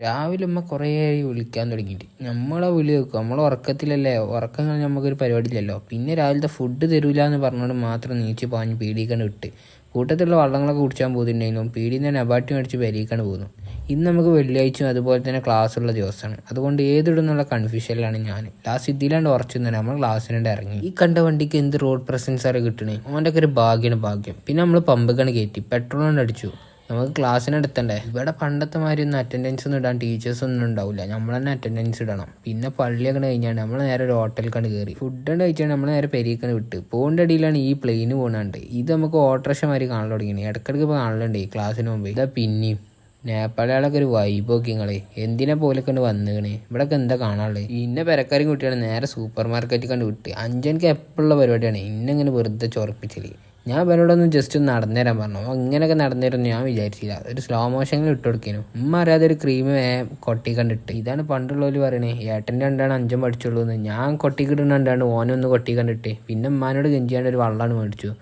രാവിലെ ഉമ്മ കുറേ വിളിക്കാൻ തുടങ്ങിയിട്ട് നമ്മളെ വിളി വെക്കും. നമ്മൾ ഉറക്കത്തിലല്ലേ, ഉറക്കം കഴിഞ്ഞാൽ നമുക്കൊരു പരിപാടിയില്ലല്ലോ. പിന്നെ രാവിലത്തെ ഫുഡ് തരൂല എന്ന് പറഞ്ഞുകൊണ്ട് മാത്രം നീച്ച് പാഞ്ഞ് പീടിക്കാണ്ട് വിട്ട്. കൂട്ടത്തിലുള്ള വള്ളങ്ങളൊക്കെ കുടിച്ചാൽ പോകുന്നുണ്ടെങ്കിലും പീടിയിൽ നിന്ന് നബാട്ടി മേടിച്ച് പെരീക്കാണ്ട് പോകുന്നു. ഇന്ന് നമുക്ക് വെള്ളിയാഴ്ചയും അതുപോലെ തന്നെ ക്ലാസ്സുള്ള ദിവസമാണ്. അതുകൊണ്ട് ഏതിടുന്നുള്ള കൺഫ്യൂഷനിലാണ് ഞാൻ. ലാസ്റ്റ് ഇതിലാണ്ട് ഉറച്ചു തന്നെ നമ്മൾ ക്ലാസ്സിനാണ്ട് ഇറങ്ങി. ഈ കണ്ട വണ്ടിക്ക് എന്ത് റോഡ് പ്രസൻസ് ആണ് കിട്ടണേ, ഓൻ്റെ ഒക്കെ ഒരു ഭാഗ്യമാണ് ഭാഗ്യം. പിന്നെ നമ്മൾ പമ്പക്കാണ് കയറ്റി പെട്രോൾ കൊണ്ട് അടിച്ചു. നമുക്ക് ക്ലാസ്സിനെടുത്തണ്ടേ. ഇവിടെ പണ്ടത്തെ മാതിരി ഒന്നും അറ്റൻഡൻസ് ഒന്നും ഇടാൻ ടീച്ചേഴ്സ് ഒന്നും ഉണ്ടാവില്ല. നമ്മൾ തന്നെ അറ്റൻഡൻസ് ഇടണം. പിന്നെ പള്ളിയൊക്കെ കഴിഞ്ഞാൽ നമ്മൾ നേരെ ഒരു ഹോട്ടലിലേക്കാണ് കയറി ഫുഡ് കഴിച്ചാൽ നമ്മൾ നേരെ പെരീക്കാണ് വിട്ട്. പോകേണ്ട അടിയിലാണ് ഈ പ്ലെയിന് പോകുന്നുണ്ട്. ഇത് നമുക്ക് ഓട്ടോറിക്ഷ മാതിരി കാണാൻ തുടങ്ങിയാണ്. ഇടയ്ക്കിടയ്ക്ക് ഇപ്പോൾ കാണലുണ്ട് ഈ ക്ലാസ്സിന് മുമ്പ്. ഇതാ പിന്നെയും നേപ്പാളികളൊക്കെ ഒരു വൈബൊക്കെ നിങ്ങളെ എന്തിനെ പോലെയൊക്കെ വന്നുകണേ. ഇവിടെയൊക്കെ എന്താ കാണാനുള്ളത്. ഇന്നെ പെരക്കാരും കുട്ടിയാണ് നേരെ സൂപ്പർ മാർക്കറ്റിൽ കണ്ട് വിട്ട്. അഞ്ചെനിക്ക് എപ്പോഴുള്ള പരിപാടിയാണ് ഇന്നെങ്ങനെ വെറുതെ ചൊറപ്പിച്ചല്. ഞാൻ ഇവരോടൊന്ന് ജസ്റ്റ് ഒന്ന് നടന്നുതരാൻ പറഞ്ഞു. ഇങ്ങനെയൊക്കെ നടന്നുതരുമെന്ന് ഞാൻ വിചാരിച്ചില്ല. ഒരു സ്ലോ മോഷനിൽ ഇട്ട് കൊടുക്കേനു. ഉമ്മ അറിയാതെ ഒരു ക്രീം കൊട്ടി കണ്ടിട്ട്. ഇതാണ് പണ്ടുള്ളവർ പറയണേ ഏട്ടൻ്റെ രണ്ടാണ് അഞ്ചും പഠിച്ചുള്ളൂ എന്ന്. ഞാൻ കൊട്ടിക്കിടുന്നുണ്ടാണ് ഓനൊന്ന് കൊട്ടി കണ്ടിട്ട്. പിന്നെ ഉമ്മാനോട് ഗെഞ്ചിയാണ്ട് ഒരു വള്ളമാണ് മേടിച്ചു.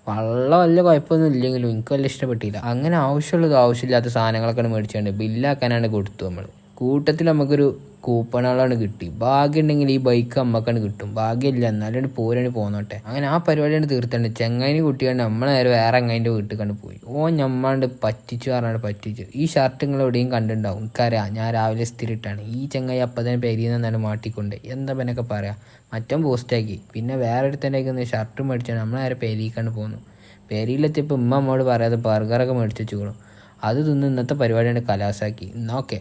വള്ളം വലിയ കുഴപ്പമൊന്നും ഇല്ലെങ്കിലും എനിക്ക് വലിയ ഇഷ്ടപ്പെട്ടില്ല. അങ്ങനെ ആവശ്യമുള്ളത് ആവശ്യമില്ലാത്ത സാധനങ്ങളൊക്കെ മേടിച്ചുകൊണ്ട് ബില്ലാക്കാനാണ് കൊടുത്തു. നമ്മൾ കൂട്ടത്തിൽ നമുക്കൊരു കൂപ്പണുകളാണ് കിട്ടി. ഭാഗ്യം ഉണ്ടെങ്കിൽ ഈ ബൈക്ക് അമ്മക്കാണ് കിട്ടും. ഭാഗ്യമില്ല എന്നാലും പോരാണ് പോന്നോട്ടെ. അങ്ങനെ ആ പരിപാടിയാണ് തീർത്തുണ്ട്. ചെങ്ങായിന് കുട്ടിയാണ് നമ്മളെ നേരെ വേറെ അങ്ങാൻ്റെ വീട്ടിൽ കണ്ട് പോയി. ഞമ്മാണ്ട് പറ്റിച്ചു പറഞ്ഞാണ്ട് പറ്റിച്ചു. ഈ ഷർട്ട് നിങ്ങൾ എവിടെയും കണ്ടിട്ടുണ്ടാവും. എനിക്കറിയാം, ഞാൻ രാവിലെ സ്ഥിരിട്ടാണ്. ഈ ചെങ്ങായി അപ്പം തന്നെ പെരിയിൽ നിന്നാണ് മാട്ടിക്കൊണ്ട് എന്താ പനൊക്കെ പറയാം. മറ്റം പോസ്റ്റാക്കി. പിന്നെ വേറെ അടുത്തന്നെ ഷർട്ട് മേടിച്ചാണ് നമ്മൾ നേരെ പെരിയിക്കാണ്ട് പോന്നു. പെരിയിലെത്തിയപ്പോൾ ഉമ്മ അമ്മോട് പറയാതെ ബർഗറൊക്കെ മേടിച്ചു വെച്ചു. അത് തിന്ന് ഇന്നത്തെ പരിപാടിയാണ് കലാസാക്കി. എന്നാ ഓക്കെ.